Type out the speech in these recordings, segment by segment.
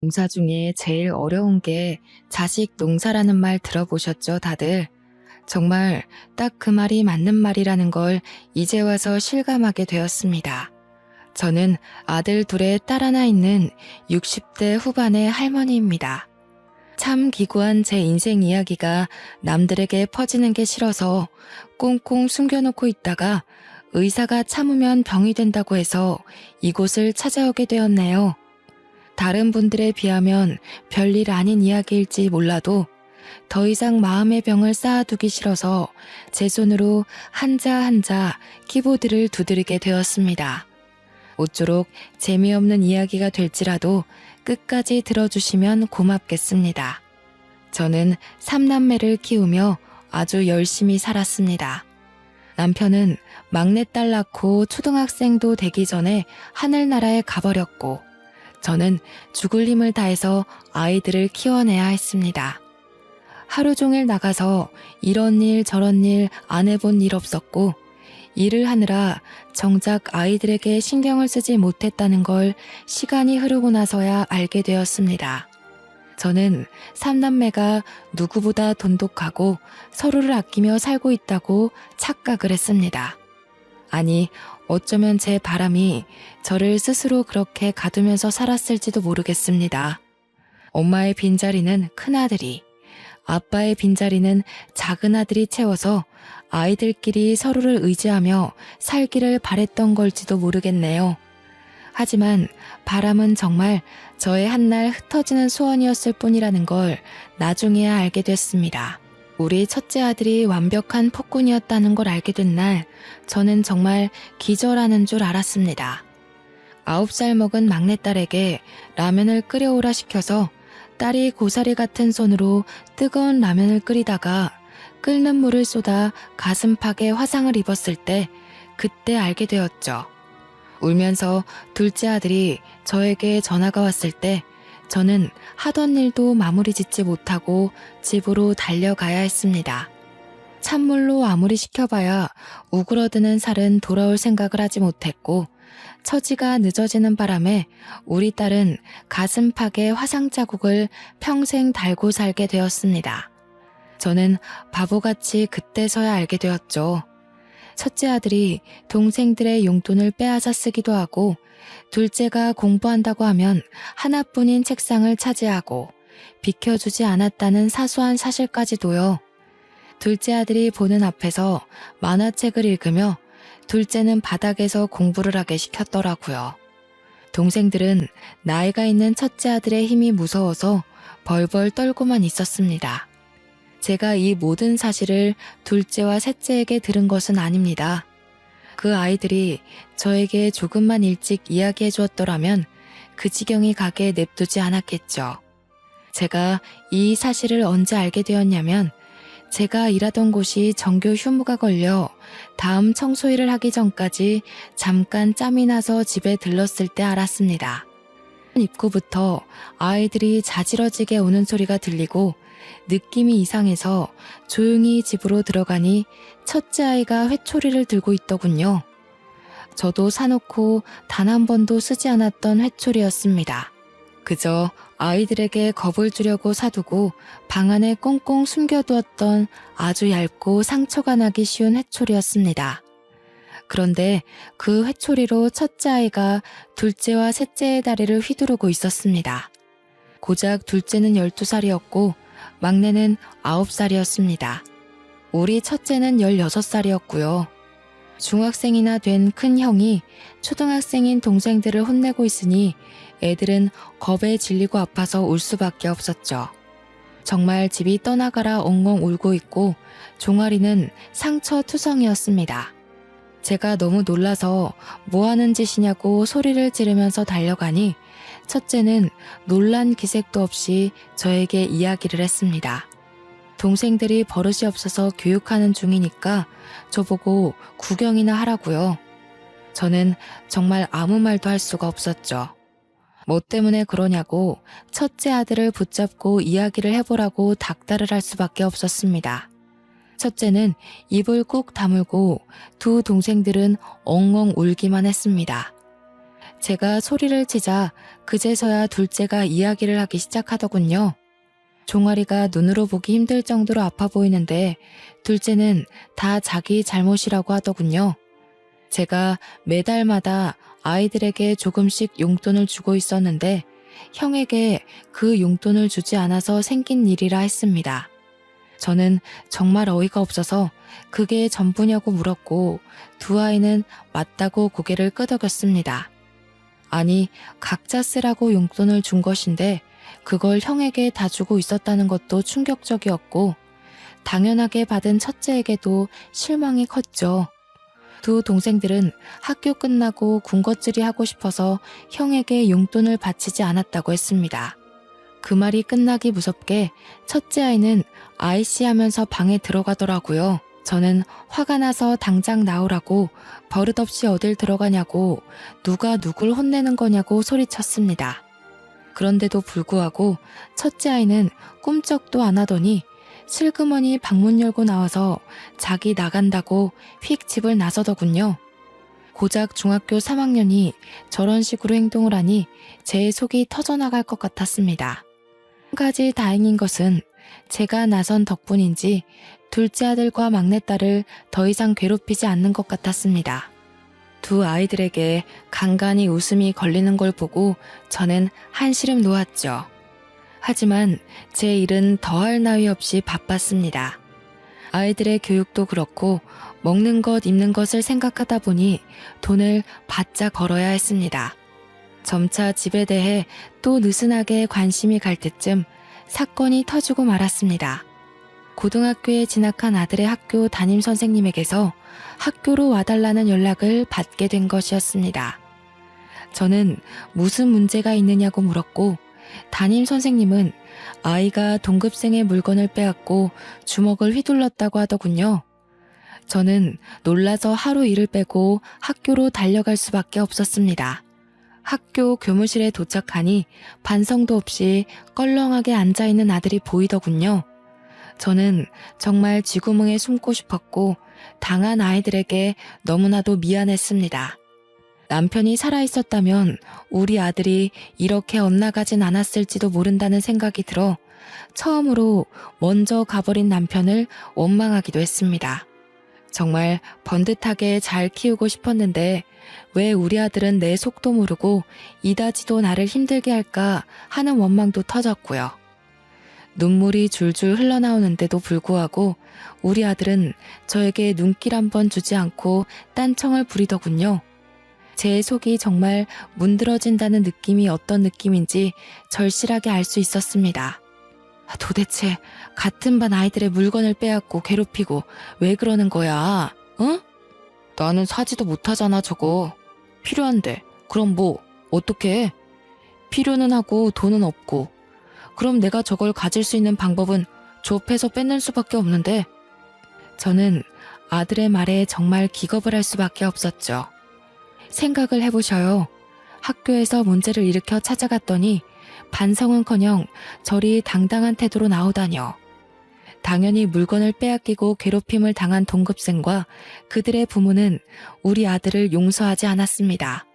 농사 중에 제일 어려운 게 자식 농사라는 말 들어보셨죠, 다들? 정말 딱 그 말이 맞는 말이라는 걸 이제 와서 실감하게 되었습니다. 저는 아들 둘에 딸 하나 있는 60대 후반의 할머니입니다. 참 기구한 제 인생 이야기가 남들에게 퍼지는 게 싫어서 꽁꽁 숨겨놓고 있다가 의사가 참으면 병이 된다고 해서 이곳을 찾아오게 되었네요. 다른 분들에 비하면 별일 아닌 이야기일지 몰라도 더 이상 마음의 병을 쌓아두기 싫어서 제 손으로 한자 한자 키보드를 두드리게 되었습니다. 모쪼록 재미없는 이야기가 될지라도 끝까지 들어주시면 고맙겠습니다. 저는 3남매를 키우며 아주 열심히 살았습니다. 남편은 막내딸 낳고 초등학생도 되기 전에 하늘나라에 가버렸고 저는 죽을 힘을 다해서 아이들을 키워내야 했습니다. 하루 종일 나가서 이런 일 저런 일 안 해본 일 없었고 일을 하느라 정작 아이들에게 신경을 쓰지 못했다는 걸 시간이 흐르고 나서야 알게 되었습니다. 저는 3남매가 누구보다 돈독하고 서로를 아끼며 살고 있다고 착각을 했습니다. 아니, 어쩌면 제 바람이 저를 스스로 그렇게 가두면서 살았을지도 모르겠습니다. 엄마의 빈자리는 큰아들이, 아빠의 빈자리는 작은아들이 채워서 아이들끼리 서로를 의지하며 살기를 바랬던 걸지도 모르겠네요. 하지만 바람은 정말 저의 한날 흩어지는 소원이었을 뿐이라는 걸 나중에야 알게 됐습니다. 우리 첫째 아들이 완벽한 폭군이었다는 걸 알게 된 날, 저는 정말 기절하는 줄 알았습니다. 9살 먹은 막내딸에게 라면을 끓여오라 시켜서 딸이 고사리 같은 손으로 뜨거운 라면을 끓이다가 끓는 물을 쏟아 가슴팍에 화상을 입었을 때 그때 알게 되었죠. 울면서 둘째 아들이 저에게 전화가 왔을 때 저는 하던 일도 마무리 짓지 못하고 집으로 달려가야 했습니다. 찬물로 아무리 식혀봐야 우그러드는 살은 돌아올 생각을 하지 못했고 처지가 늦어지는 바람에 우리 딸은 가슴팍에 화상 자국을 평생 달고 살게 되었습니다. 저는 바보같이 그때서야 알게 되었죠. 첫째 아들이 동생들의 용돈을 빼앗아 쓰기도 하고 둘째가 공부한다고 하면 하나뿐인 책상을 차지하고 비켜주지 않았다는 사소한 사실까지도요. 둘째 아들이 보는 앞에서 만화책을 읽으며 둘째는 바닥에서 공부를 하게 시켰더라고요. 동생들은 나이가 있는 첫째 아들의 힘이 무서워서 벌벌 떨고만 있었습니다. 제가 이 모든 사실을 둘째와 셋째에게 들은 것은 아닙니다. 그 아이들이 저에게 조금만 일찍 이야기해 주었더라면 그 지경이 가게 냅두지 않았겠죠. 제가 이 사실을 언제 알게 되었냐면 제가 일하던 곳이 정규 휴무가 걸려 다음 청소일을 하기 전까지 잠깐 짬이 나서 집에 들렀을 때 알았습니다. 입구부터 아이들이 자지러지게 우는 소리가 들리고 느낌이 이상해서 조용히 집으로 들어가니 첫째 아이가 회초리를 들고 있더군요. 저도 사놓고 단 한 번도 쓰지 않았던 회초리였습니다. 그저 아이들에게 겁을 주려고 사두고 방 안에 꽁꽁 숨겨두었던 아주 얇고 상처가 나기 쉬운 회초리였습니다. 그런데 그 회초리로 첫째 아이가 둘째와 셋째의 다리를 휘두르고 있었습니다. 고작 둘째는 12살이었고 막내는 9살이었습니다. 우리 첫째는 16살이었고요. 중학생이나 된 큰 형이 초등학생인 동생들을 혼내고 있으니 애들은 겁에 질리고 아파서 울 수밖에 없었죠. 정말 집이 떠나가라 엉엉 울고 있고 종아리는 상처투성이었습니다. 제가 너무 놀라서 뭐하는 짓이냐고 소리를 지르면서 달려가니 첫째는 놀란 기색도 없이 저에게 이야기를 했습니다. 동생들이 버릇이 없어서 교육하는 중이니까 저보고 구경이나 하라고요. 저는 정말 아무 말도 할 수가 없었죠. 뭐 때문에 그러냐고 첫째 아들을 붙잡고 이야기를 해보라고 닥달을 할 수밖에 없었습니다. 첫째는 입을 꾹 다물고 두 동생들은 엉엉 울기만 했습니다. 제가 소리를 치자 그제서야 둘째가 이야기를 하기 시작하더군요. 종아리가 눈으로 보기 힘들 정도로 아파 보이는데 둘째는 다 자기 잘못이라고 하더군요. 제가 매달마다 아이들에게 조금씩 용돈을 주고 있었는데 형에게 그 용돈을 주지 않아서 생긴 일이라 했습니다. 저는 정말 어이가 없어서 그게 전부냐고 물었고 두 아이는 맞다고 고개를 끄덕였습니다. 아니, 각자 쓰라고 용돈을 준 것인데 그걸 형에게 다 주고 있었다는 것도 충격적이었고 당연하게 받은 첫째에게도 실망이 컸죠. 두 동생들은 학교 끝나고 군것질이 하고 싶어서 형에게 용돈을 바치지 않았다고 했습니다. 그 말이 끝나기 무섭게 첫째 아이는 아이씨 하면서 방에 들어가더라고요. 저는 화가 나서 당장 나오라고 버릇없이 어딜 들어가냐고 누가 누굴 혼내는 거냐고 소리쳤습니다. 그런데도 불구하고 첫째 아이는 꿈쩍도 안 하더니 슬그머니 방문 열고 나와서 자기 나간다고 휙 집을 나서더군요. 고작 중학교 3학년이 저런 식으로 행동을 하니 제 속이 터져나갈 것 같았습니다. 한 가지 다행인 것은 제가 나선 덕분인지 둘째 아들과 막내딸을 더 이상 괴롭히지 않는 것 같았습니다. 두 아이들에게 간간히 웃음이 걸리는 걸 보고 저는 한시름 놓았죠. 하지만 제 일은 더할 나위 없이 바빴습니다. 아이들의 교육도 그렇고 먹는 것 입는 것을 생각하다 보니 돈을 바짝 벌어야 했습니다. 점차 집에 대해 또 느슨하게 관심이 갈 때쯤 사건이 터지고 말았습니다. 고등학교에 진학한 아들의 학교 담임 선생님에게서 학교로 와달라는 연락을 받게 된 것이었습니다. 저는 무슨 문제가 있느냐고 물었고 담임 선생님은 아이가 동급생의 물건을 빼앗고 주먹을 휘둘렀다고 하더군요. 저는 놀라서 하루 일을 빼고 학교로 달려갈 수밖에 없었습니다. 학교 교무실에 도착하니 반성도 없이 껄렁하게 앉아있는 아들이 보이더군요. 저는 정말 쥐구멍에 숨고 싶었고 당한 아이들에게 너무나도 미안했습니다. 남편이 살아있었다면 우리 아들이 이렇게 엇나가진 않았을지도 모른다는 생각이 들어 처음으로 먼저 가버린 남편을 원망하기도 했습니다. 정말 번듯하게 잘 키우고 싶었는데 왜 우리 아들은 내 속도 모르고 이다지도 나를 힘들게 할까 하는 원망도 터졌고요. 눈물이 줄줄 흘러나오는데도 불구하고 우리 아들은 저에게 눈길 한번 주지 않고 딴청을 부리더군요. 제 속이 정말 문드러진다는 느낌이 어떤 느낌인지 절실하게 알 수 있었습니다. 도대체 같은 반 아이들의 물건을 빼앗고 괴롭히고 왜 그러는 거야? 어? 나는 사지도 못하잖아 저거. 필요한데 그럼 뭐 어떡해? 필요는 하고 돈은 없고 그럼 내가 저걸 가질 수 있는 방법은 좁해서 뺏는 수밖에 없는데 저는 아들의 말에 정말 기겁을 할 수밖에 없었죠. 생각을 해보셔요. 학교에서 문제를 일으켜 찾아갔더니 반성은커녕 저리 당당한 태도로 나오다뇨. 당연히 물건을 빼앗기고 괴롭힘을 당한 동급생과 그들의 부모는 우리 아들을 용서하지 않았습니다.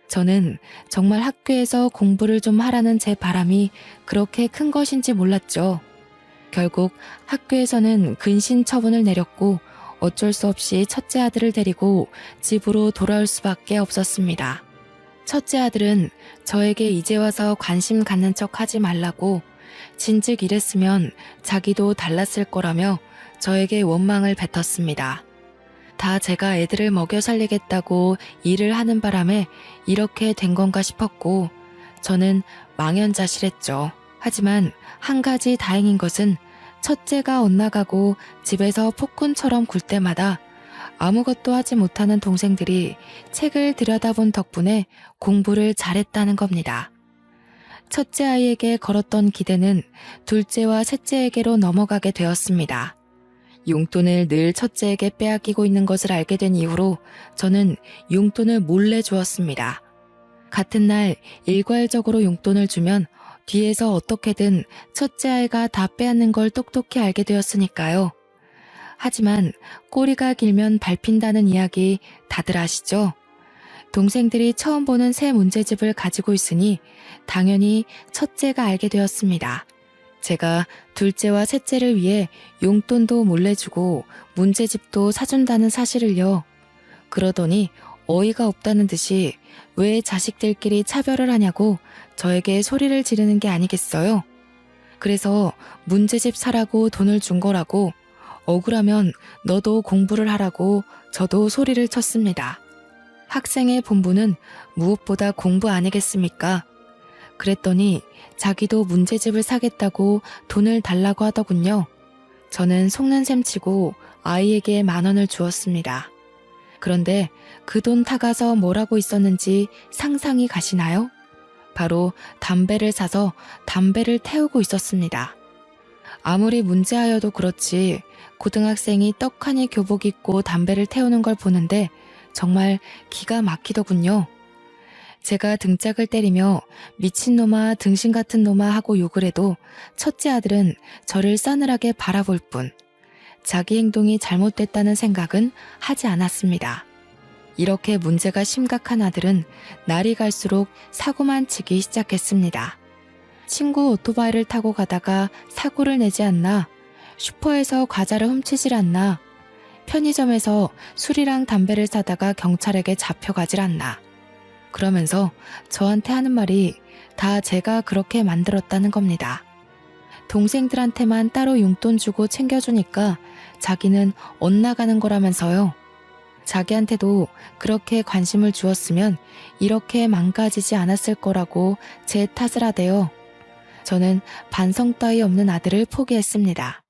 저는 정말 학교에서 공부를 좀 하라는 제 바람이 그렇게 큰 것인지 몰랐죠. 결국 학교에서는 근신 처분을 내렸고 어쩔 수 없이 첫째 아들을 데리고 집으로 돌아올 수밖에 없었습니다. 첫째 아들은 저에게 이제 와서 관심 갖는 척 하지 말라고 진즉 이랬으면 자기도 달랐을 거라며 저에게 원망을 뱉었습니다. 다 제가 애들을 먹여 살리겠다고 일을 하는 바람에 이렇게 된 건가 싶었고 저는 망연자실했죠. 하지만 한 가지 다행인 것은 첫째가 엇나가고 집에서 폭군처럼 굴 때마다 아무것도 하지 못하는 동생들이 책을 들여다본 덕분에 공부를 잘했다는 겁니다. 첫째 아이에게 걸었던 기대는 둘째와 셋째에게로 넘어가게 되었습니다. 용돈을 늘 첫째에게 빼앗기고 있는 것을 알게 된 이후로 저는 용돈을 몰래 주었습니다. 같은 날 일괄적으로 용돈을 주면 뒤에서 어떻게든 첫째 아이가 다 빼앗는 걸 똑똑히 알게 되었으니까요. 하지만 꼬리가 길면 밟힌다는 이야기 다들 아시죠? 동생들이 처음 보는 새 문제집을 가지고 있으니 당연히 첫째가 알게 되었습니다. 제가 둘째와 셋째를 위해 용돈도 몰래 주고 문제집도 사준다는 사실을요. 그러더니 어이가 없다는 듯이 왜 자식들끼리 차별을 하냐고 저에게 소리를 지르는 게 아니겠어요? 그래서 문제집 사라고 돈을 준 거라고, 억울하면 너도 공부를 하라고 저도 소리를 쳤습니다. 학생의 본분은 무엇보다 공부 아니겠습니까? 그랬더니 자기도 문제집을 사겠다고 돈을 달라고 하더군요. 저는 속는 셈 치고 아이에게 10,000원을 주었습니다. 그런데 그 돈 타가서 뭐라고 있었는지 상상이 가시나요? 바로 담배를 사서 담배를 태우고 있었습니다. 아무리 문제하여도 그렇지 고등학생이 떡하니 교복 입고 담배를 태우는 걸 보는데 정말 기가 막히더군요. 제가 등짝을 때리며 미친놈아 등신 같은 놈아 하고 욕을 해도 첫째 아들은 저를 싸늘하게 바라볼 뿐 자기 행동이 잘못됐다는 생각은 하지 않았습니다. 이렇게 문제가 심각한 아들은 날이 갈수록 사고만 치기 시작했습니다. 친구 오토바이를 타고 가다가 사고를 내지 않나, 슈퍼에서 과자를 훔치질 않나, 편의점에서 술이랑 담배를 사다가 경찰에게 잡혀가질 않나. 그러면서 저한테 하는 말이 다 제가 그렇게 만들었다는 겁니다. 동생들한테만 따로 용돈 주고 챙겨주니까 자기는 엇나가는 거라면서요. 자기한테도 그렇게 관심을 주었으면 이렇게 망가지지 않았을 거라고 제 탓을 하대요. 저는 반성 따위 없는 아들을 포기했습니다.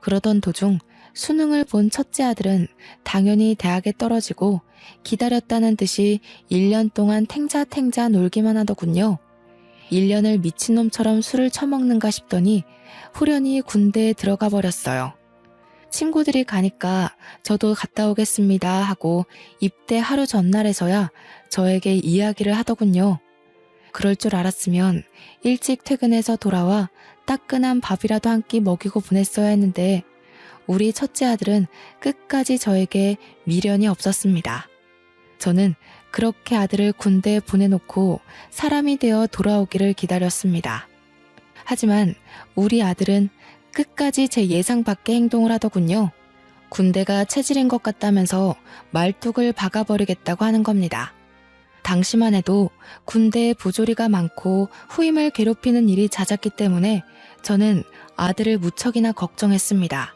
그러던 도중 수능을 본 첫째 아들은 당연히 대학에 떨어지고 기다렸다는 듯이 1년 동안 탱자탱자 놀기만 하더군요. 1년을 미친놈처럼 술을 처먹는가 싶더니 후련히 군대에 들어가 버렸어요. 친구들이 가니까 저도 갔다 오겠습니다 하고 입대 하루 전날에서야 저에게 이야기를 하더군요. 그럴 줄 알았으면 일찍 퇴근해서 돌아와 따끈한 밥이라도 한 끼 먹이고 보냈어야 했는데 우리 첫째 아들은 끝까지 저에게 미련이 없었습니다. 저는 그렇게 아들을 군대에 보내놓고 사람이 되어 돌아오기를 기다렸습니다. 하지만 우리 아들은 끝까지 제 예상 밖의 행동을 하더군요. 군대가 체질인 것 같다면서 말뚝을 박아버리겠다고 하는 겁니다. 당시만 해도 군대에 부조리가 많고 후임을 괴롭히는 일이 잦았기 때문에 저는 아들을 무척이나 걱정했습니다.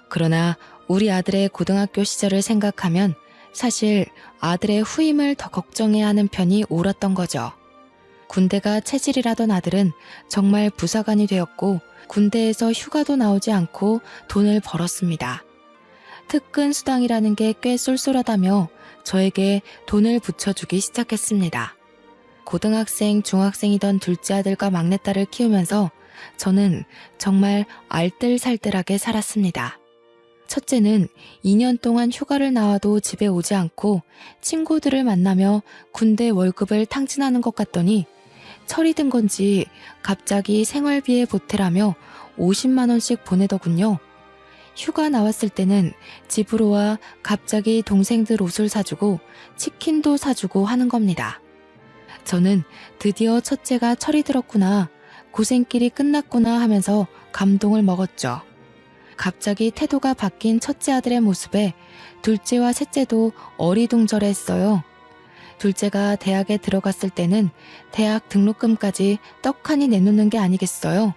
그러나 우리 아들의 고등학교 시절을 생각하면 사실 아들의 후임을 더 걱정해야 하는 편이 옳았던 거죠. 군대가 체질이라던 아들은 정말 부사관이 되었고 군대에서 휴가도 나오지 않고 돈을 벌었습니다. 특근 수당이라는 게 꽤 쏠쏠하다며 저에게 돈을 붙여주기 시작했습니다. 고등학생, 중학생이던 둘째 아들과 막내딸을 키우면서 저는 정말 알뜰살뜰하게 살았습니다. 첫째는 2년 동안 휴가를 나와도 집에 오지 않고 친구들을 만나며 군대 월급을 탕진하는 것 같더니 철이 든 건지 갑자기 생활비에 보태라며 50만 원씩 보내더군요. 휴가 나왔을 때는 집으로 와 갑자기 동생들 옷을 사주고 치킨도 사주고 하는 겁니다. 저는 드디어 첫째가 철이 들었구나, 고생길이 끝났구나 하면서 감동을 먹었죠. 갑자기 태도가 바뀐 첫째 아들의 모습에 둘째와 셋째도 어리둥절했어요. 둘째가 대학에 들어갔을 때는 대학 등록금까지 떡하니 내놓는 게 아니겠어요?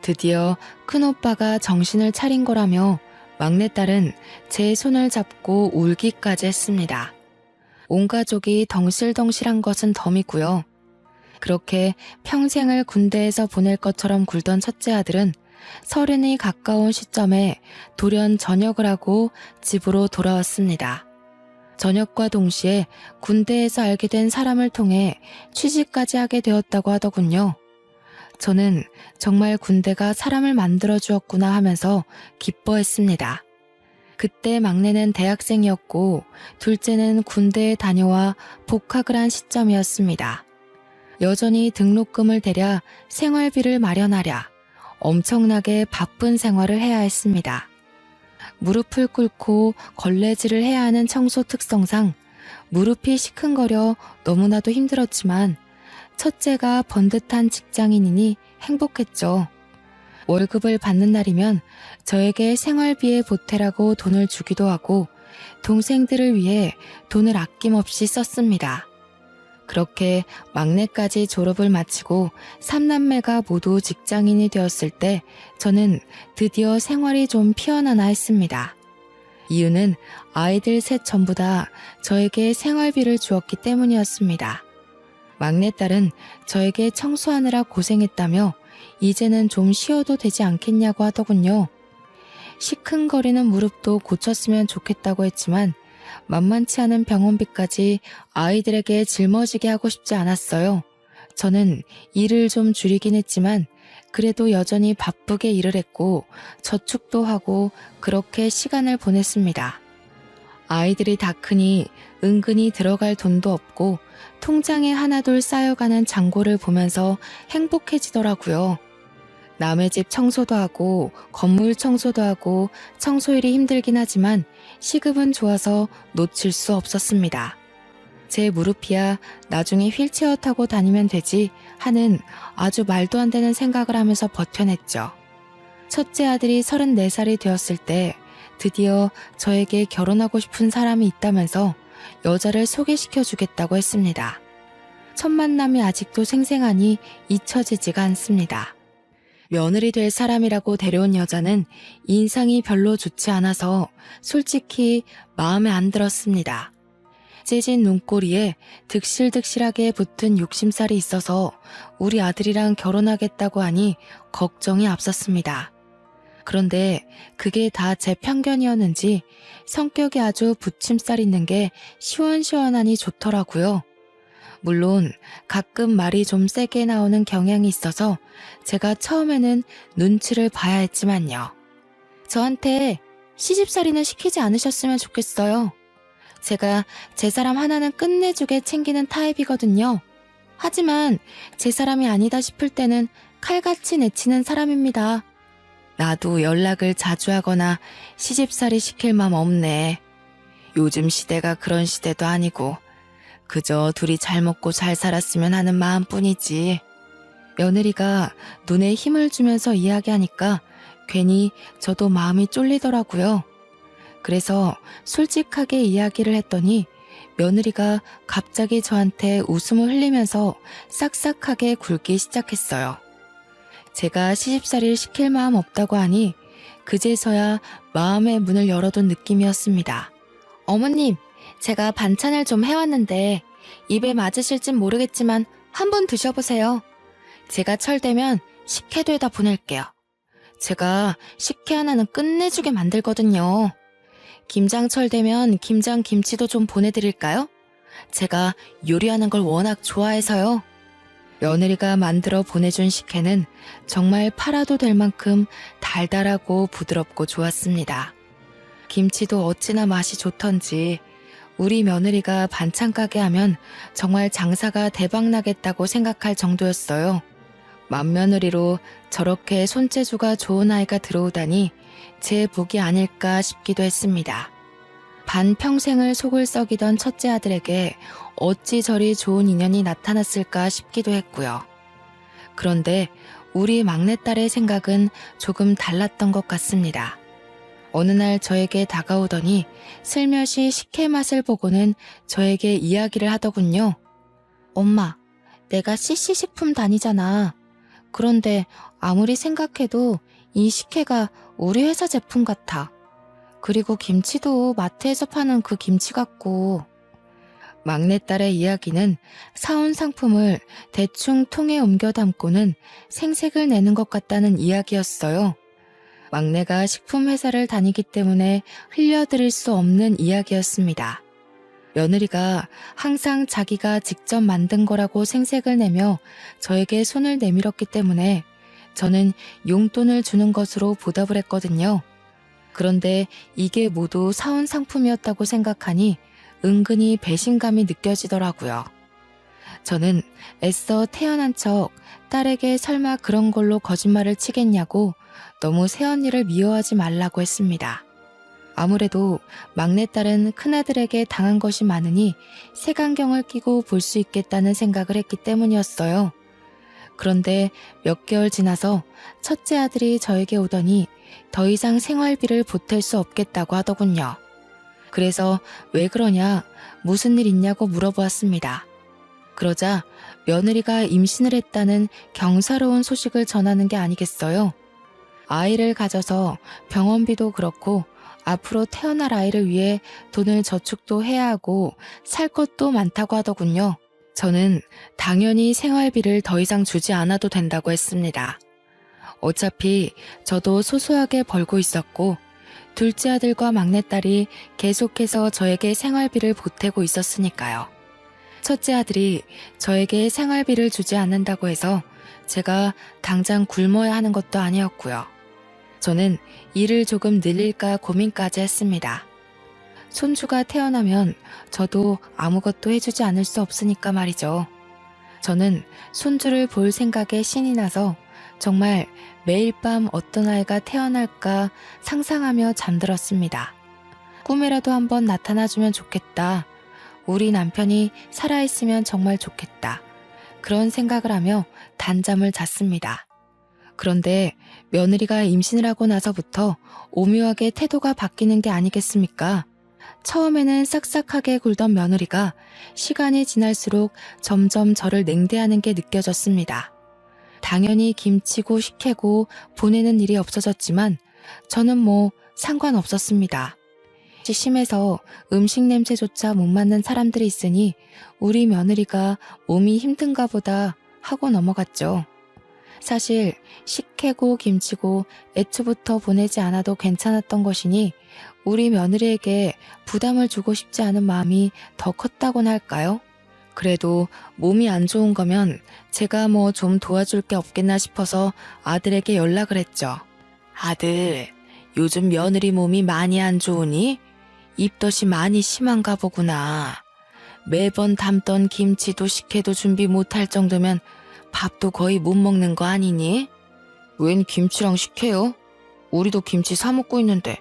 드디어 큰오빠가 정신을 차린 거라며 막내딸은 제 손을 잡고 울기까지 했습니다. 온 가족이 덩실덩실한 것은 덤이고요. 그렇게 평생을 군대에서 보낼 것처럼 굴던 첫째 아들은 30이 가까운 시점에 돌연 전역을 하고 집으로 돌아왔습니다. 전역과 동시에 군대에서 알게 된 사람을 통해 취직까지 하게 되었다고 하더군요. 저는 정말 군대가 사람을 만들어 주었구나 하면서 기뻐했습니다. 그때 막내는 대학생이었고 둘째는 군대에 다녀와 복학을 한 시점이었습니다. 여전히 등록금을 대랴 생활비를 마련하랴 엄청나게 바쁜 생활을 해야 했습니다. 무릎을 꿇고 걸레질을 해야 하는 청소 특성상 무릎이 시큰거려 너무나도 힘들었지만 첫째가 번듯한 직장인이니 행복했죠. 월급을 받는 날이면 저에게 생활비에 보태라고 돈을 주기도 하고 동생들을 위해 돈을 아낌없이 썼습니다. 그렇게 막내까지 졸업을 마치고 3남매가 모두 직장인이 되었을 때 저는 드디어 생활이 좀 피어나나 했습니다. 이유는 아이들 셋 전부 다 저에게 생활비를 주었기 때문이었습니다. 막내딸은 저에게 청소하느라 고생했다며 이제는 좀 쉬어도 되지 않겠냐고 하더군요. 시큰거리는 무릎도 고쳤으면 좋겠다고 했지만 만만치 않은 병원비까지 아이들에게 짊어지게 하고 싶지 않았어요. 저는 일을 좀 줄이긴 했지만 그래도 여전히 바쁘게 일을 했고 저축도 하고 그렇게 시간을 보냈습니다. 아이들이 다 크니 은근히 들어갈 돈도 없고 통장에 하나둘 쌓여가는 잔고를 보면서 행복해지더라고요. 남의 집 청소도 하고 건물 청소도 하고 청소일이 힘들긴 하지만 시급은 좋아서 놓칠 수 없었습니다. 제 무릎이야 나중에 휠체어 타고 다니면 되지 하는 아주 말도 안 되는 생각을 하면서 버텨냈죠. 첫째 아들이 34살이 되었을 때 드디어 저에게 결혼하고 싶은 사람이 있다면서 여자를 소개시켜 주겠다고 했습니다. 첫 만남이 아직도 생생하니 잊혀지지가 않습니다. 며느리 될 사람이라고 데려온 여자는 인상이 별로 좋지 않아서 솔직히 마음에 안 들었습니다. 째진 눈꼬리에 득실득실하게 붙은 욕심살이 있어서 우리 아들이랑 결혼하겠다고 하니 걱정이 앞섰습니다. 그런데 그게 다 제 편견이었는지 성격이 아주 부침살 있는 게 시원시원하니 좋더라고요. 물론 가끔 말이 좀 세게 나오는 경향이 있어서 제가 처음에는 눈치를 봐야 했지만요. 저한테 시집살이는 시키지 않으셨으면 좋겠어요. 제가 제 사람 하나는 끝내주게 챙기는 타입이거든요. 하지만 제 사람이 아니다 싶을 때는 칼같이 내치는 사람입니다. 나도 연락을 자주 하거나 시집살이 시킬 맘 없네. 요즘 시대가 그런 시대도 아니고 그저 둘이 잘 먹고 잘 살았으면 하는 마음뿐이지. 며느리가 눈에 힘을 주면서 이야기하니까 괜히 저도 마음이 쫄리더라고요. 그래서 솔직하게 이야기를 했더니 며느리가 갑자기 저한테 웃음을 흘리면서 싹싹하게 굴기 시작했어요. 제가 시집살이를 시킬 마음 없다고 하니 그제서야 마음의 문을 열어둔 느낌이었습니다. 어머님, 제가 반찬을 좀 해왔는데 입에 맞으실진 모르겠지만 한번 드셔보세요. 제가 철되면 식혜도에다 보낼게요. 제가 식혜 하나는 끝내주게 만들거든요. 김장철 되면 김장김치도 좀 보내드릴까요? 제가 요리하는 걸 워낙 좋아해서요. 며느리가 만들어 보내준 식혜는 정말 팔아도 될 만큼 달달하고 부드럽고 좋았습니다. 김치도 어찌나 맛이 좋던지 우리 며느리가 반찬 가게 하면 정말 장사가 대박나겠다고 생각할 정도였어요. 맏며느리로 저렇게 손재주가 좋은 아이가 들어오다니 제 복이 아닐까 싶기도 했습니다. 반평생을 속을 썩이던 첫째 아들에게 어찌 저리 좋은 인연이 나타났을까 싶기도 했고요. 그런데 우리 막내딸의 생각은 조금 달랐던 것 같습니다. 어느 날 저에게 다가오더니 슬며시 식혜 맛을 보고는 저에게 이야기를 하더군요. 엄마, 내가 CC식품 다니잖아. 그런데 아무리 생각해도 이 식혜가 우리 회사 제품 같아. 그리고 김치도 마트에서 파는 그 김치 같고. 막내딸의 이야기는 사온 상품을 대충 통에 옮겨 담고는 생색을 내는 것 같다는 이야기였어요. 막내가 식품 회사를 다니기 때문에 흘려드릴 수 없는 이야기였습니다. 며느리가 항상 자기가 직접 만든 거라고 생색을 내며 저에게 손을 내밀었기 때문에 저는 용돈을 주는 것으로 보답을 했거든요. 그런데 이게 모두 사온 상품이었다고 생각하니 은근히 배신감이 느껴지더라고요. 저는 애써 태어난 척 딸에게 설마 그런 걸로 거짓말을 치겠냐고 너무 새언니를 미워하지 말라고 했습니다. 아무래도 막내딸은 큰아들에게 당한 것이 많으니 색안경을 끼고 볼 수 있겠다는 생각을 했기 때문이었어요. 그런데 몇 개월 지나서 첫째 아들이 저에게 오더니 더 이상 생활비를 보탤 수 없겠다고 하더군요. 그래서 왜 그러냐, 무슨 일 있냐고 물어보았습니다. 그러자 며느리가 임신을 했다는 경사로운 소식을 전하는 게 아니겠어요? 아이를 가져서 병원비도 그렇고 앞으로 태어날 아이를 위해 돈을 저축도 해야 하고 살 것도 많다고 하더군요. 저는 당연히 생활비를 더 이상 주지 않아도 된다고 했습니다. 어차피 저도 소소하게 벌고 있었고 둘째 아들과 막내딸이 계속해서 저에게 생활비를 보태고 있었으니까요. 첫째 아들이 저에게 생활비를 주지 않는다고 해서 제가 당장 굶어야 하는 것도 아니었고요. 저는 일을 조금 늘릴까 고민까지 했습니다. 손주가 태어나면 저도 아무것도 해주지 않을 수 없으니까 말이죠. 저는 손주를 볼 생각에 신이 나서 정말 매일 밤 어떤 아이가 태어날까 상상하며 잠들었습니다. 꿈에라도 한번 나타나주면 좋겠다. 우리 남편이 살아있으면 정말 좋겠다. 그런 생각을 하며 단잠을 잤습니다. 그런데 며느리가 임신을 하고 나서부터 오묘하게 태도가 바뀌는 게 아니겠습니까? 처음에는 싹싹하게 굴던 며느리가 시간이 지날수록 점점 저를 냉대하는 게 느껴졌습니다. 당연히 김치고 식혜고 보내는 일이 없어졌지만 저는 뭐 상관없었습니다. 심해서 음식 냄새조차 못 맡는 사람들이 있으니 우리 며느리가 몸이 힘든가 보다 하고 넘어갔죠. 사실 식혜고 김치고 애초부터 보내지 않아도 괜찮았던 것이니 우리 며느리에게 부담을 주고 싶지 않은 마음이 더 컸다고나 할까요? 그래도 몸이 안 좋은 거면 제가 뭐 좀 도와줄 게 없겠나 싶어서 아들에게 연락을 했죠. 아들, 요즘 며느리 몸이 많이 안 좋으니? 입덧이 많이 심한가 보구나. 매번 담던 김치도 식혜도 준비 못할 정도면 밥도 거의 못 먹는 거 아니니? 웬 김치랑 식혜요? 우리도 김치 사 먹고 있는데.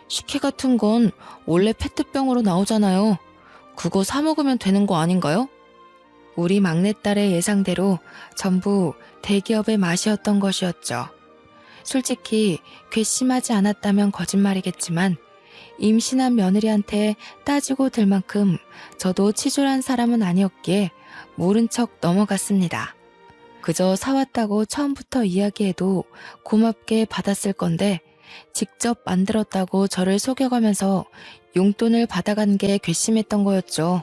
식혜 같은 건 원래 페트병으로 나오잖아요. 그거 사 먹으면 되는 거 아닌가요? 우리 막내딸의 예상대로 전부 대기업의 맛이었던 것이었죠. 솔직히 괘씸하지 않았다면 거짓말이겠지만 임신한 며느리한테 따지고 들 만큼 저도 치졸한 사람은 아니었기에 모른 척 넘어갔습니다. 그저 사왔다고 처음부터 이야기해도 고맙게 받았을 건데 직접 만들었다고 저를 속여가면서 용돈을 받아간 게 괘씸했던 거였죠.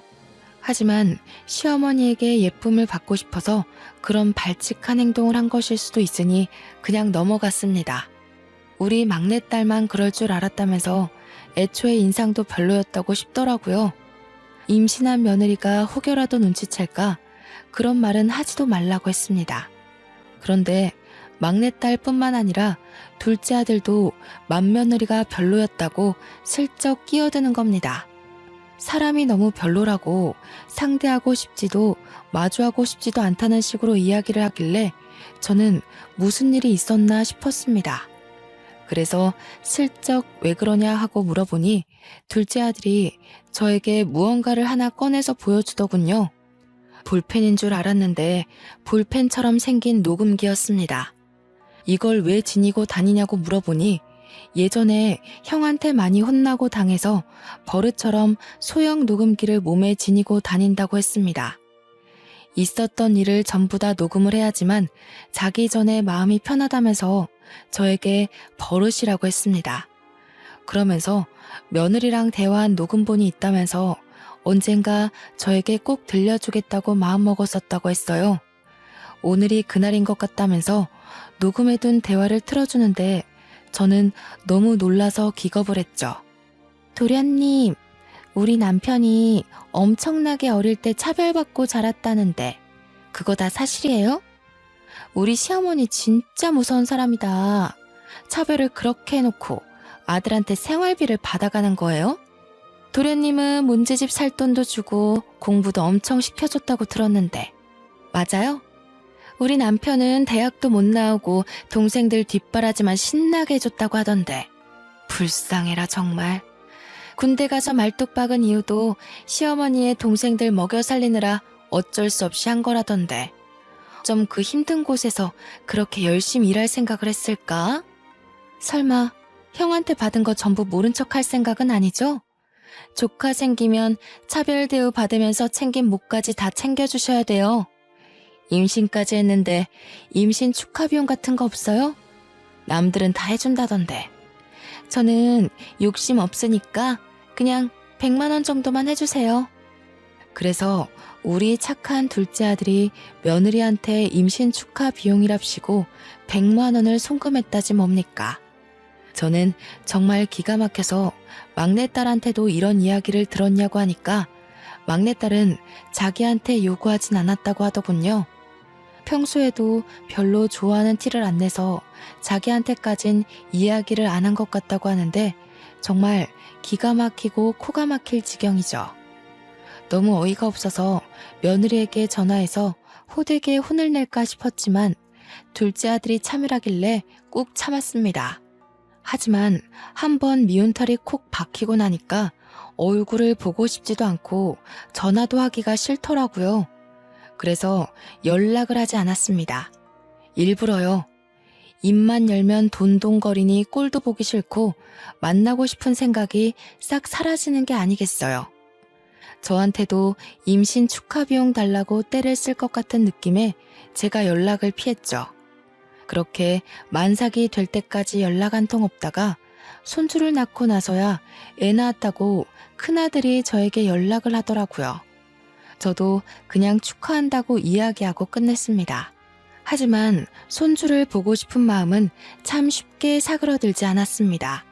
하지만 시어머니에게 예쁨을 받고 싶어서 그런 발칙한 행동을 한 것일 수도 있으니 그냥 넘어갔습니다. 우리 막내딸만 그럴 줄 알았다면서 애초에 인상도 별로였다고 싶더라고요. 임신한 며느리가 혹여라도 눈치챌까 그런 말은 하지도 말라고 했습니다. 그런데 막내딸뿐만 아니라 둘째 아들도 맏며느리가 별로였다고 슬쩍 끼어드는 겁니다. 사람이 너무 별로라고 상대하고 싶지도 마주하고 싶지도 않다는 식으로 이야기를 하길래 저는 무슨 일이 있었나 싶었습니다. 그래서 슬쩍 왜 그러냐 하고 물어보니 둘째 아들이 저에게 무언가를 하나 꺼내서 보여주더군요. 볼펜인 줄 알았는데 볼펜처럼 생긴 녹음기였습니다. 이걸 왜 지니고 다니냐고 물어보니 예전에 형한테 많이 혼나고 당해서 버릇처럼 소형 녹음기를 몸에 지니고 다닌다고 했습니다. 있었던 일을 전부 다 녹음을 해야지만 자기 전에 마음이 편하다면서 저에게 버릇이라고 했습니다. 그러면서 며느리랑 대화한 녹음본이 있다면서 언젠가 저에게 꼭 들려주겠다고 마음먹었었다고 했어요. 오늘이 그날인 것 같다면서 녹음해둔 대화를 틀어주는데 저는 너무 놀라서 기겁을 했죠. 도련님, 우리 남편이 엄청나게 어릴 때 차별받고 자랐다는데 그거 다 사실이에요? 우리 시어머니 진짜 무서운 사람이다. 차별을 그렇게 해놓고 아들한테 생활비를 받아가는 거예요? 도련님은 문제집 살 돈도 주고 공부도 엄청 시켜줬다고 들었는데 맞아요? 우리 남편은 대학도 못 나오고 동생들 뒷바라지만 신나게 해줬다고 하던데 불쌍해라 정말. 군대 가서 말뚝 박은 이유도 시어머니의 동생들 먹여 살리느라 어쩔 수 없이 한 거라던데. 좀 그 힘든 곳에서 그렇게 열심히 일할 생각을 했을까? 설마 형한테 받은 거 전부 모른 척 할 생각은 아니죠? 조카 생기면 차별 대우 받으면서 챙긴 목까지 다 챙겨주셔야 돼요. 임신까지 했는데 임신 축하 비용 같은 거 없어요? 남들은 다 해준다던데. 저는 욕심 없으니까 그냥 100만 원 정도만 해주세요. 그래서 우리 착한 둘째 아들이 며느리한테 임신 축하 비용이랍시고 100만 원을 송금했다지 뭡니까? 저는 정말 기가 막혀서 막내딸한테도 이런 이야기를 들었냐고 하니까 막내딸은 자기한테 요구하진 않았다고 하더군요. 평소에도 별로 좋아하는 티를 안 내서 자기한테까진 이야기를 안 한 것 같다고 하는데 정말 기가 막히고 코가 막힐 지경이죠. 너무 어이가 없어서 며느리에게 전화해서 호되게 혼을 낼까 싶었지만 둘째 아들이 참으라길래 꾹 참았습니다. 하지만 한번 미운 털이 콕 박히고 나니까 얼굴을 보고 싶지도 않고 전화도 하기가 싫더라고요. 그래서 연락을 하지 않았습니다. 일부러요. 입만 열면 돈돈거리니 꼴도 보기 싫고 만나고 싶은 생각이 싹 사라지는 게 아니겠어요. 저한테도 임신 축하 비용 달라고 떼를 쓸 것 같은 느낌에 제가 연락을 피했죠. 그렇게 만삭이 될 때까지 연락 한 통 없다가 손주를 낳고 나서야 애 낳았다고 큰아들이 저에게 연락을 하더라고요. 저도 그냥 축하한다고 이야기하고 끝냈습니다. 하지만 손주를 보고 싶은 마음은 참 쉽게 사그러들지 않았습니다.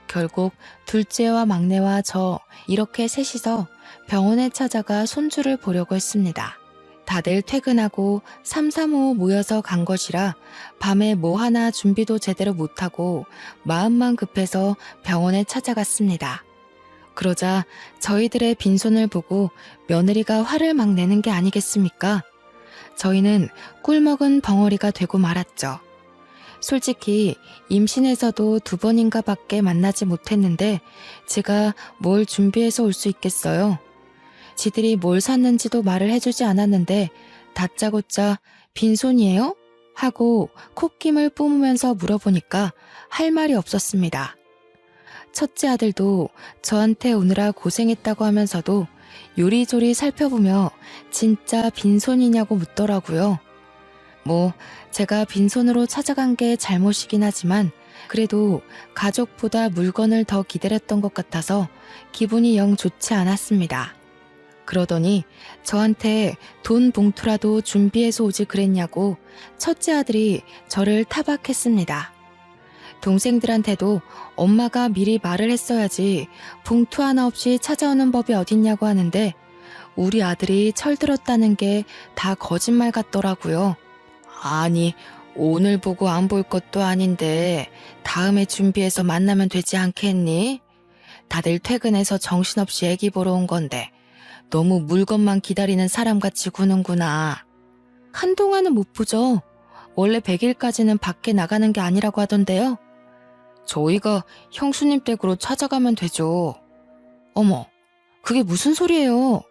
결국 둘째와 막내와 저 이렇게 셋이서 병원에 찾아가 손주를 보려고 했습니다. 다들 퇴근하고 삼삼오오 모여서 간 것이라 밤에 뭐 하나 준비도 제대로 못하고 마음만 급해서 병원에 찾아갔습니다. 그러자 저희들의 빈손을 보고 며느리가 화를 막 내는 게 아니겠습니까? 저희는 꿀먹은 벙어리가 되고 말았죠. 솔직히 임신해서도 2번인가 밖에 만나지 못했는데 제가 뭘 준비해서 올 수 있겠어요? 지들이 뭘 샀는지도 말을 해주지 않았는데 다짜고짜 빈손이에요? 하고 콧김을 뿜으면서 물어보니까 할 말이 없었습니다. 첫째 아들도 저한테 오느라 고생했다고 하면서도 요리조리 살펴보며 진짜 빈손이냐고 묻더라고요. 뭐 제가 빈손으로 찾아간 게 잘못이긴 하지만 그래도 가족보다 물건을 더 기다렸던 것 같아서 기분이 영 좋지 않았습니다. 그러더니 저한테 돈 봉투라도 준비해서 오지 그랬냐고 첫째 아들이 저를 타박했습니다. 동생들한테도 엄마가 미리 말을 했어야지 봉투 하나 없이 찾아오는 법이 어딨냐고 하는데 우리 아들이 철들었다는 게 다 거짓말 같더라고요. 아니, 오늘 보고 안 볼 것도 아닌데 다음에 준비해서 만나면 되지 않겠니? 다들 퇴근해서 정신없이 애기 보러 온 건데 너무 물건만 기다리는 사람같이 구는구나. 한동안은 못 보죠. 원래 100일까지는 밖에 나가는 게 아니라고 하던데요. 저희가 형수님 댁으로 찾아가면 되죠. 어머, 그게 무슨 소리예요?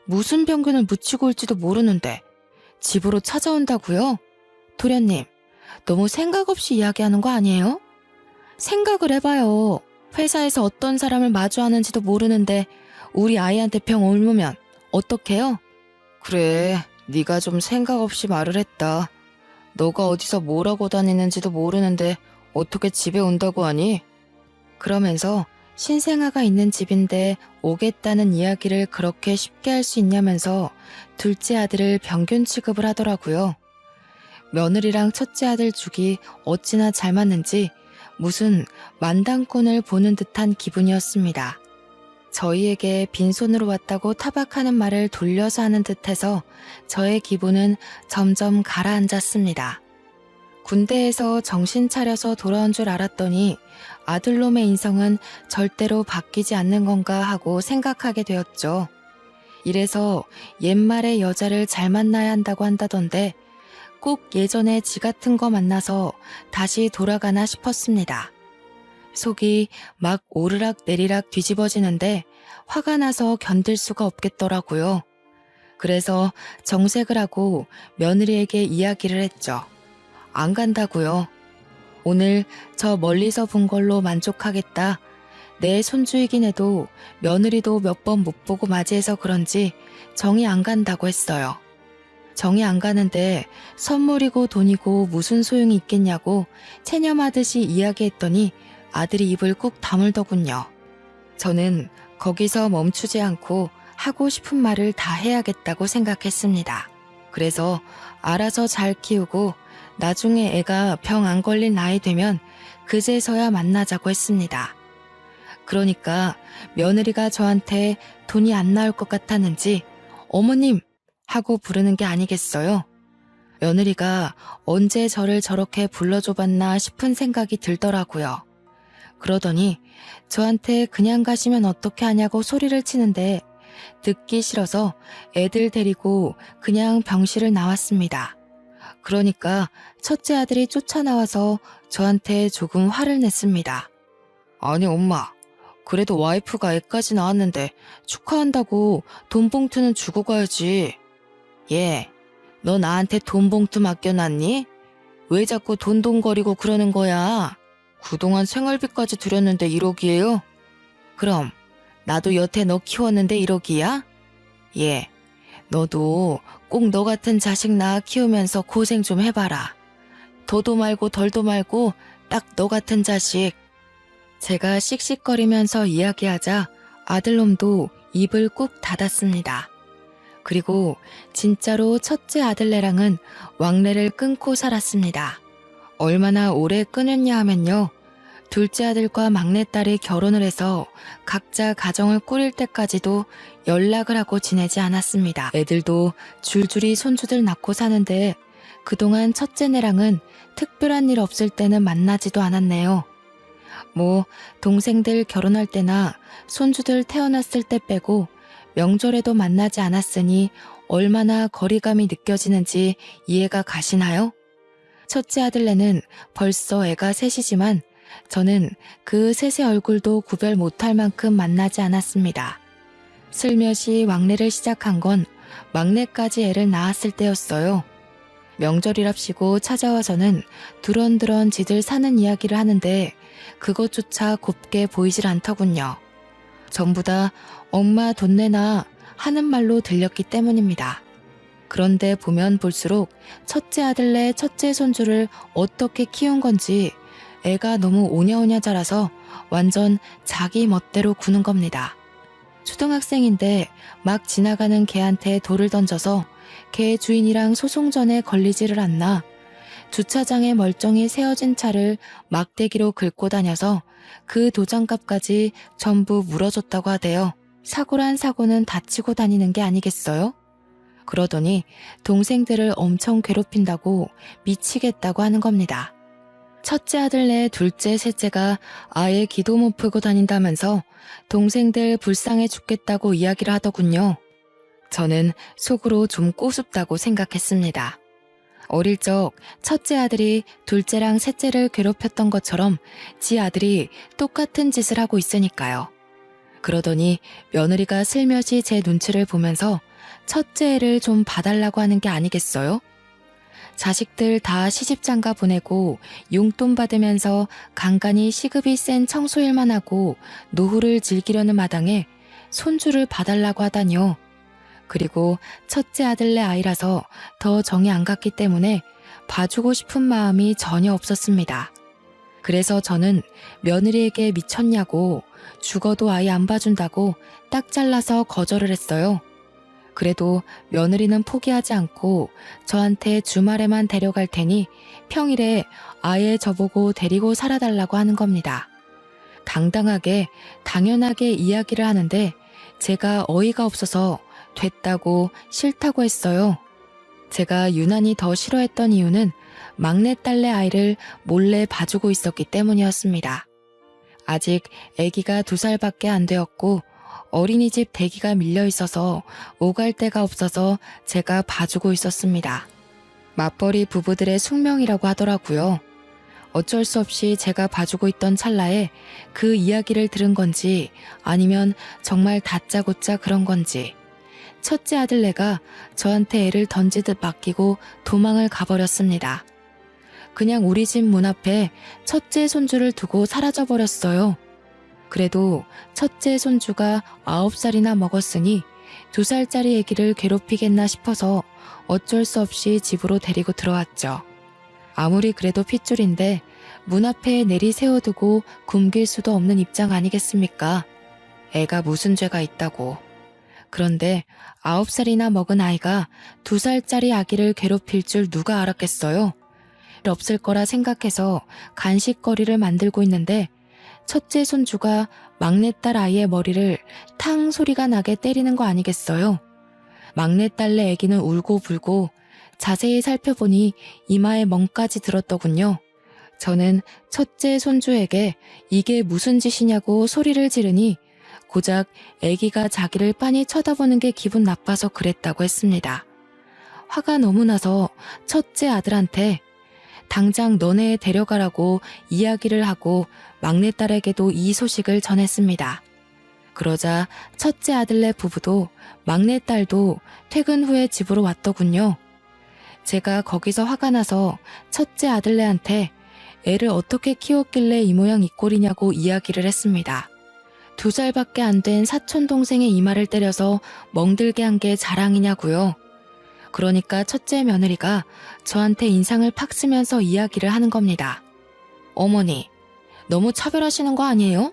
무슨 병균을 묻히고 올지도 모르는데 집으로 찾아온다고요? 도련님, 너무 생각 없이 이야기하는 거 아니에요? 생각을 해봐요. 회사에서 어떤 사람을 마주하는지도 모르는데 우리 아이한테 병 옮으면 어떡해요? 그래, 네가 좀 생각 없이 말을 했다. 너가 어디서 뭐라고 다니는지도 모르는데 어떻게 집에 온다고 하니? 그러면서 신생아가 있는 집인데 오겠다는 이야기를 그렇게 쉽게 할 수 있냐면서 둘째 아들을 병균 취급을 하더라고요. 며느리랑 첫째 아들 죽이 어찌나 잘 맞는지 무슨 만당꾼을 보는 듯한 기분이었습니다. 저희에게 빈손으로 왔다고 타박하는 말을 돌려서 하는 듯해서 저의 기분은 점점 가라앉았습니다. 군대에서 정신 차려서 돌아온 줄 알았더니 아들놈의 인성은 절대로 바뀌지 않는 건가 하고 생각하게 되었죠. 이래서 옛말에 여자를 잘 만나야 한다고 한다던데 꼭 예전에 지 같은 거 만나서 다시 돌아가나 싶었습니다. 속이 막 오르락 내리락 뒤집어지는데 화가 나서 견딜 수가 없겠더라고요. 그래서 정색을 하고 며느리에게 이야기를 했죠. 안 간다고요. 오늘 저 멀리서 본 걸로 만족하겠다. 내 손주이긴 해도 며느리도 몇 번 못 보고 맞이해서 그런지 정이 안 간다고 했어요. 정이 안 가는데 선물이고 돈이고 무슨 소용이 있겠냐고 체념하듯이 이야기했더니 아들이 입을 꾹 다물더군요. 저는 거기서 멈추지 않고 하고 싶은 말을 다 해야겠다고 생각했습니다. 그래서 알아서 잘 키우고 나중에 애가 병 안 걸릴 나이 되면 그제서야 만나자고 했습니다. 그러니까 며느리가 저한테 돈이 안 나올 것 같았는지 어머님 하고 부르는 게 아니겠어요? 며느리가 언제 저를 저렇게 불러줘봤나 싶은 생각이 들더라고요. 그러더니 저한테 그냥 가시면 어떻게 하냐고 소리를 치는데 듣기 싫어서 애들 데리고 그냥 병실을 나왔습니다. 그러니까 첫째 아들이 쫓아나와서 저한테 조금 화를 냈습니다. 아니 엄마, 그래도 와이프가 애까지 낳았는데 축하한다고 돈 봉투는 주고 가야지. 얘, 너 나한테 돈 봉투 맡겨놨니? 왜 자꾸 돈돈거리고 그러는 거야? 그동안 생활비까지 드렸는데 1억이에요? 그럼 나도 여태 너 키웠는데 1억이야? 얘, 너도 꼭 너 같은 자식 낳아 키우면서 고생 좀 해봐라. 더도 말고 덜도 말고 딱 너 같은 자식. 제가 씩씩거리면서 이야기하자 아들놈도 입을 꾹 닫았습니다. 그리고 진짜로 첫째 아들네랑은 왕래를 끊고 살았습니다. 얼마나 오래 끊었냐 하면요. 둘째 아들과 막내딸이 결혼을 해서 각자 가정을 꾸릴 때까지도 연락을 하고 지내지 않았습니다. 애들도 줄줄이 손주들 낳고 사는데 그동안 첫째네랑은 특별한 일 없을 때는 만나지도 않았네요. 뭐 동생들 결혼할 때나 손주들 태어났을 때 빼고 명절에도 만나지 않았으니 얼마나 거리감이 느껴지는지 이해가 가시나요? 첫째 아들네는 벌써 애가 셋이지만 저는 그 셋의 얼굴도 구별 못할 만큼 만나지 않았습니다. 슬며시 왕래를 시작한 건 막내까지 애를 낳았을 때였어요. 명절이랍시고 찾아와서는 두런두런 지들 사는 이야기를 하는데 그것조차 곱게 보이질 않더군요. 전부 다 엄마 돈 내놔 하는 말로 들렸기 때문입니다. 그런데 보면 볼수록 첫째 아들네 첫째 손주를 어떻게 키운 건지 애가 너무 오냐오냐 자라서 완전 자기 멋대로 구는 겁니다. 초등학생인데 막 지나가는 개한테 돌을 던져서 개 주인이랑 소송전에 걸리지를 않나 주차장에 멀쩡히 세워진 차를 막대기로 긁고 다녀서 그 도장값까지 전부 물어줬다고 하대요. 사고란 사고는 다치고 다니는 게 아니겠어요? 그러더니 동생들을 엄청 괴롭힌다고 미치겠다고 하는 겁니다. 첫째 아들네 둘째 셋째가 아예 기도 못 풀고 다닌다면서 동생들 불쌍해 죽겠다고 이야기를 하더군요. 저는 속으로 좀 꼬숩다고 생각했습니다. 어릴 적 첫째 아들이 둘째랑 셋째를 괴롭혔던 것처럼 지 아들이 똑같은 짓을 하고 있으니까요. 그러더니 며느리가 슬며시 제 눈치를 보면서 첫째 애를 좀 봐달라고 하는 게 아니겠어요? 자식들 다 시집장가 보내고 용돈 받으면서 간간히 시급이 센 청소일만 하고 노후를 즐기려는 마당에 손주를 봐달라고 하다니요. 그리고 첫째 아들네 아이라서 더 정이 안 갔기 때문에 봐주고 싶은 마음이 전혀 없었습니다. 그래서 저는 며느리에게 미쳤냐고 죽어도 아이 안 봐준다고 딱 잘라서 거절을 했어요. 그래도 며느리는 포기하지 않고 저한테 주말에만 데려갈 테니 평일에 아예 저보고 데리고 살아달라고 하는 겁니다. 당당하게 당연하게 이야기를 하는데 제가 어이가 없어서 됐다고 싫다고 했어요. 제가 유난히 더 싫어했던 이유는 막내딸내 아이를 몰래 봐주고 있었기 때문이었습니다. 아직 아기가 2살밖에 안 되었고 어린이집 대기가 밀려 있어서 오갈 데가 없어서 제가 봐주고 있었습니다. 맞벌이 부부들의 숙명이라고 하더라고요. 어쩔 수 없이 제가 봐주고 있던 찰나에 그 이야기를 들은 건지 아니면 정말 다짜고짜 그런 건지 첫째 아들네가 저한테 애를 던지듯 맡기고 도망을 가버렸습니다. 그냥 우리 집 문 앞에 첫째 손주를 두고 사라져버렸어요. 그래도 첫째 손주가 9살이나 먹었으니 2살짜리 애기를 괴롭히겠나 싶어서 어쩔 수 없이 집으로 데리고 들어왔죠. 아무리 그래도 핏줄인데 문 앞에 내리 세워두고 굶길 수도 없는 입장 아니겠습니까? 애가 무슨 죄가 있다고. 그런데 9살이나 먹은 아이가 2살짜리 아기를 괴롭힐 줄 누가 알았겠어요? 없을 거라 생각해서 간식거리를 만들고 있는데 첫째 손주가 막내딸 아이의 머리를 탕 소리가 나게 때리는 거 아니겠어요? 막내딸네 애기는 울고 불고 자세히 살펴보니 이마에 멍까지 들었더군요. 저는 첫째 손주에게 이게 무슨 짓이냐고 소리를 지르니 고작 애기가 자기를 빤히 쳐다보는 게 기분 나빠서 그랬다고 했습니다. 화가 너무 나서 첫째 아들한테 당장 너네 데려가라고 이야기를 하고 막내딸에게도 이 소식을 전했습니다. 그러자 첫째 아들네 부부도 막내딸도 퇴근 후에 집으로 왔더군요. 제가 거기서 화가 나서 첫째 아들네한테 애를 어떻게 키웠길래 이 모양 이 꼴이냐고 이야기를 했습니다. 2살밖에 안 된 사촌동생의 이마를 때려서 멍들게 한 게 자랑이냐고요. 그러니까 첫째 며느리가 저한테 인상을 팍 쓰면서 이야기를 하는 겁니다. 어머니, 너무 차별하시는 거 아니에요?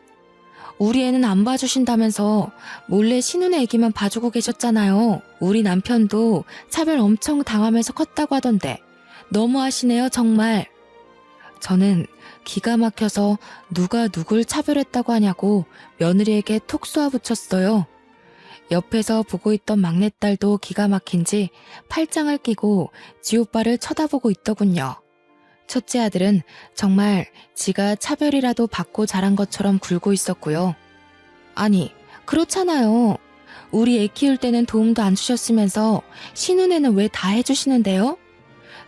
우리 애는 안 봐주신다면서 몰래 신혼의 애기만 봐주고 계셨잖아요. 우리 남편도 차별 엄청 당하면서 컸다고 하던데 너무하시네요 정말. 저는 기가 막혀서 누가 누굴 차별했다고 하냐고 며느리에게 톡 쏘아붙였어요. 옆에서 보고 있던 막내딸도 기가 막힌지 팔짱을 끼고 지 오빠를 쳐다보고 있더군요. 첫째 아들은 정말 지가 차별이라도 받고 자란 것처럼 굴고 있었고요. 아니, 그렇잖아요. 우리 애 키울 때는 도움도 안 주셨으면서 신혼에는 왜 다 해주시는데요?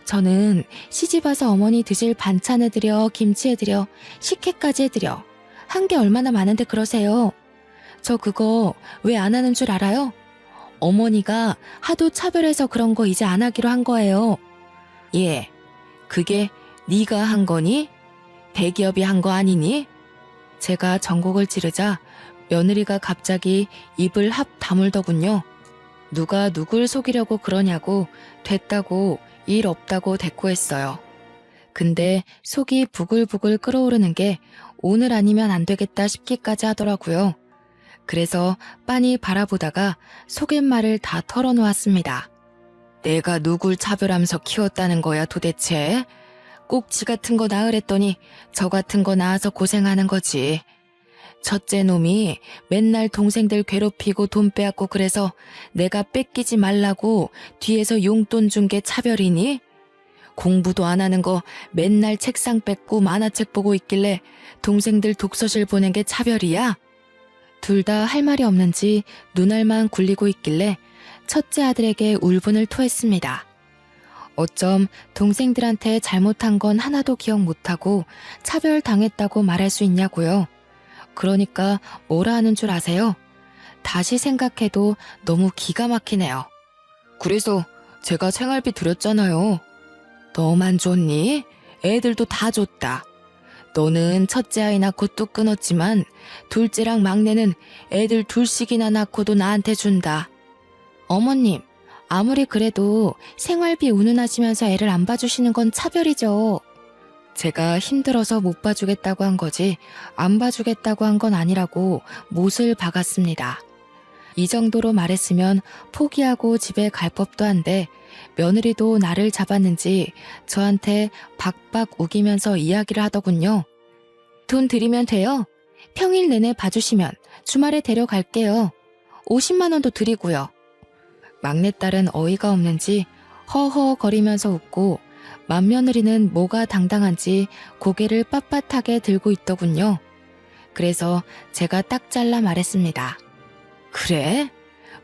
저는 시집 와서 어머니 드실 반찬 해드려, 김치 해드려, 식혜까지 해드려. 한 게 얼마나 많은데 그러세요. 저 그거 왜 안 하는 줄 알아요? 어머니가 하도 차별해서 그런 거 이제 안 하기로 한 거예요. 예, 그게 네가 한 거니? 대기업이 한 거 아니니? 제가 전곡을 찌르자 며느리가 갑자기 입을 합 다물더군요. 누가 누굴 속이려고 그러냐고 됐다고 일 없다고 대꾸했어요. 근데 속이 부글부글 끓어오르는 게 오늘 아니면 안 되겠다 싶기까지 하더라고요. 그래서 빤히 바라보다가 속갯말을 다 털어놓았습니다. 내가 누굴 차별하면서 키웠다는 거야 도대체? 꼭 지 같은 거 낳으랬더니 저 같은 거 낳아서 고생하는 거지. 첫째 놈이 맨날 동생들 괴롭히고 돈 빼앗고 그래서 내가 뺏기지 말라고 뒤에서 용돈 준 게 차별이니? 공부도 안 하는 거 맨날 책상 뺏고 만화책 보고 있길래 동생들 독서실 보낸 게 차별이야? 둘 다 할 말이 없는지 눈알만 굴리고 있길래 첫째 아들에게 울분을 토했습니다. 어쩜 동생들한테 잘못한 건 하나도 기억 못하고 차별당했다고 말할 수 있냐고요. 그러니까 뭐라 하는 줄 아세요? 다시 생각해도 너무 기가 막히네요. 그래서 제가 생활비 드렸잖아요. 너만 줬니? 애들도 다 줬다. 너는 첫째 아이 낳고 뚝 끊었지만 둘째랑 막내는 애들 둘씩이나 낳고도 나한테 준다. 어머님, 아무리 그래도 생활비 운운하시면서 애를 안 봐주시는 건 차별이죠. 제가 힘들어서 못 봐주겠다고 한 거지 안 봐주겠다고 한 건 아니라고 못을 박았습니다. 이 정도로 말했으면 포기하고 집에 갈 법도 한데 며느리도 나를 잡았는지 저한테 박박 우기면서 이야기를 하더군요. 돈 드리면 돼요. 평일 내내 봐주시면 주말에 데려갈게요. 50만 원도 드리고요. 막내딸은 어이가 없는지 허허거리면서 웃고 맏며느리는 뭐가 당당한지 고개를 빳빳하게 들고 있더군요. 그래서 제가 딱 잘라 말했습니다. 그래?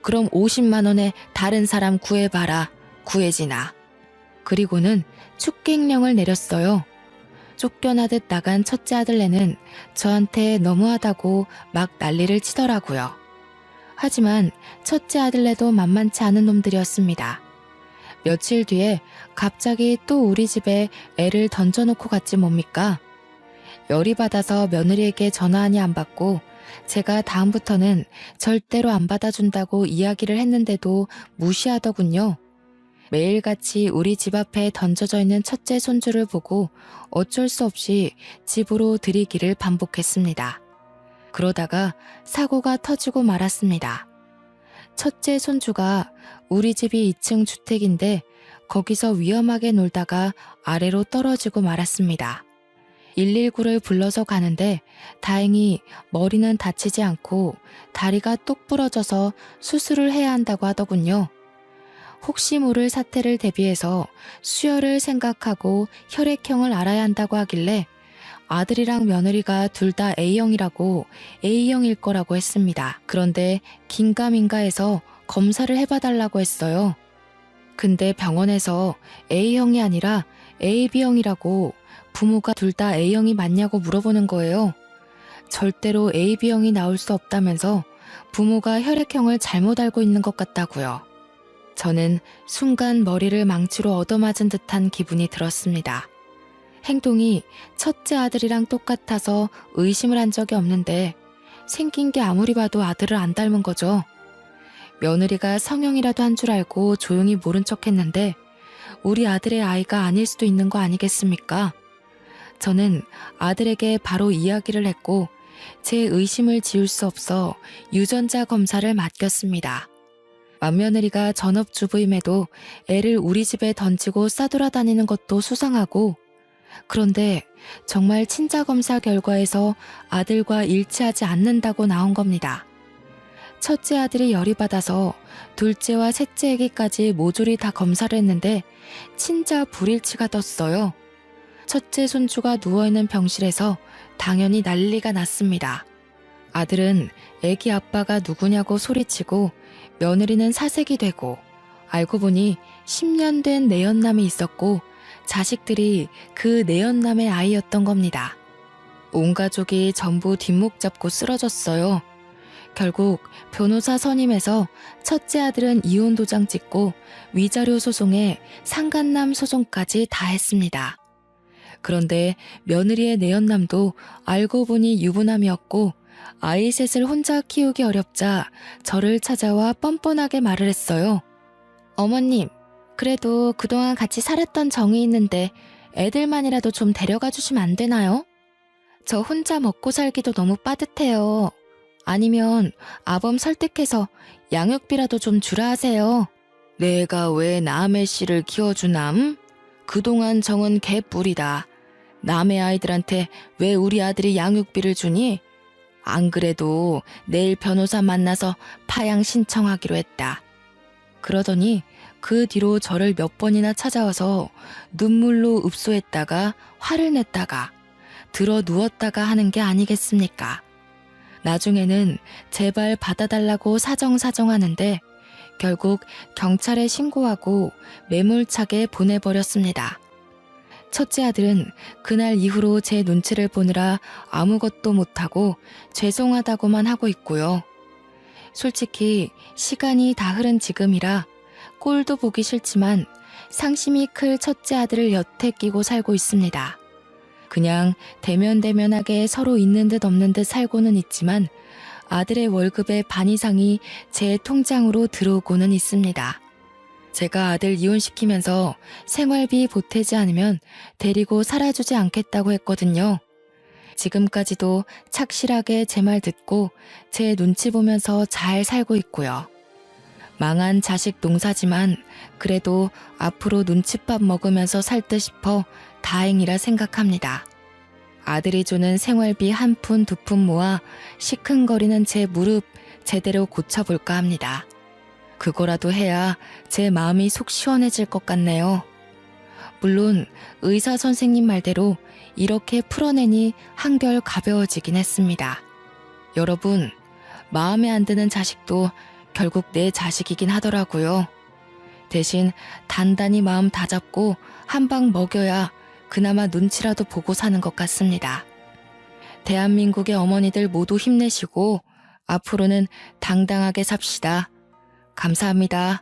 그럼 50만 원에 다른 사람 구해봐라. 구해지나. 그리고는 축객령을 내렸어요. 쫓겨나듯 나간 첫째 아들네는 저한테 너무하다고 막 난리를 치더라고요. 하지만 첫째 아들네도 만만치 않은 놈들이었습니다. 며칠 뒤에 갑자기 또 우리 집에 애를 던져놓고 갔지 뭡니까? 열이 받아서 며느리에게 전화하니 안 받고 제가 다음부터는 절대로 안 받아준다고 이야기를 했는데도 무시하더군요. 매일같이 우리 집 앞에 던져져 있는 첫째 손주를 보고 어쩔 수 없이 집으로 들이기를 반복했습니다. 그러다가 사고가 터지고 말았습니다. 첫째 손주가 우리 집이 2층 주택인데 거기서 위험하게 놀다가 아래로 떨어지고 말았습니다. 119를 불러서 가는데 다행히 머리는 다치지 않고 다리가 똑 부러져서 수술을 해야 한다고 하더군요. 혹시 모를 사태를 대비해서 수혈을 생각하고 혈액형을 알아야 한다고 하길래 아들이랑 며느리가 둘 다 A형이라고 A형일 거라고 했습니다. 그런데 긴가민가해서 검사를 해봐달라고 했어요. 근데 병원에서 A형이 아니라 AB형이라고 부모가 둘 다 A형이 맞냐고 물어보는 거예요. 절대로 AB형이 나올 수 없다면서 부모가 혈액형을 잘못 알고 있는 것 같다고요. 저는 순간 머리를 망치로 얻어맞은 듯한 기분이 들었습니다. 행동이 첫째 아들이랑 똑같아서 의심을 한 적이 없는데 생긴 게 아무리 봐도 아들을 안 닮은 거죠. 며느리가 성형이라도 한 줄 알고 조용히 모른 척 했는데 우리 아들의 아이가 아닐 수도 있는 거 아니겠습니까? 저는 아들에게 바로 이야기를 했고 제 의심을 지울 수 없어 유전자 검사를 맡겼습니다. 맏며느리가 전업주부임에도 애를 우리 집에 던지고 싸돌아다니는 것도 수상하고 그런데 정말 친자검사 결과에서 아들과 일치하지 않는다고 나온 겁니다. 첫째 아들이 열이 받아서 둘째와 셋째에게까지 모조리 다 검사를 했는데 친자 불일치가 떴어요. 첫째 손주가 누워있는 병실에서 당연히 난리가 났습니다. 아들은 애기 아빠가 누구냐고 소리치고 며느리는 사색이 되고 알고 보니 10년 된 내연남이 있었고 자식들이 그 내연남의 아이였던 겁니다. 온 가족이 전부 뒷목 잡고 쓰러졌어요. 결국 변호사 선임해서 첫째 아들은 이혼 도장 찍고 위자료 소송에 상간남 소송까지 다 했습니다. 그런데 며느리의 내연남도 알고 보니 유부남이었고 아이 셋을 혼자 키우기 어렵자 저를 찾아와 뻔뻔하게 말을 했어요. 어머님, 그래도 그동안 같이 살았던 정이 있는데 애들만이라도 좀 데려가 주시면 안 되나요? 저 혼자 먹고 살기도 너무 빠듯해요. 아니면 아범 설득해서 양육비라도 좀 주라 하세요. 내가 왜 남의 씨를 키워주남? 그동안 정은 개뿔이다. 남의 아이들한테 왜 우리 아들이 양육비를 주니? 안 그래도 내일 변호사 만나서 파양 신청하기로 했다. 그러더니 그 뒤로 저를 몇 번이나 찾아와서 눈물로 읍소했다가 화를 냈다가 들어 누웠다가 하는 게 아니겠습니까? 나중에는 제발 받아달라고 사정사정하는데 결국 경찰에 신고하고 매몰차게 보내버렸습니다. 첫째 아들은 그날 이후로 제 눈치를 보느라 아무것도 못하고 죄송하다고만 하고 있고요. 솔직히 시간이 다 흐른 지금이라 꼴도 보기 싫지만 상심이 클 첫째 아들을 여태 끼고 살고 있습니다. 그냥 대면대면하게 서로 있는 듯 없는 듯 살고는 있지만 아들의 월급의 반 이상이 제 통장으로 들어오고는 있습니다. 제가 아들 이혼시키면서 생활비 보태지 않으면 데리고 살아주지 않겠다고 했거든요. 지금까지도 착실하게 제 말 듣고 제 눈치 보면서 잘 살고 있고요. 망한 자식 농사지만 그래도 앞으로 눈칫밥 먹으면서 살 듯 싶어 다행이라 생각합니다. 아들이 주는 생활비 한 푼 두 푼 모아 시큰거리는 제 무릎 제대로 고쳐볼까 합니다. 그거라도 해야 제 마음이 속 시원해질 것 같네요. 물론 의사 선생님 말대로 이렇게 풀어내니 한결 가벼워지긴 했습니다. 여러분, 마음에 안 드는 자식도 결국 내 자식이긴 하더라고요. 대신 단단히 마음 다잡고 한 방 먹여야 그나마 눈치라도 보고 사는 것 같습니다. 대한민국의 어머니들 모두 힘내시고 앞으로는 당당하게 삽시다. 감사합니다.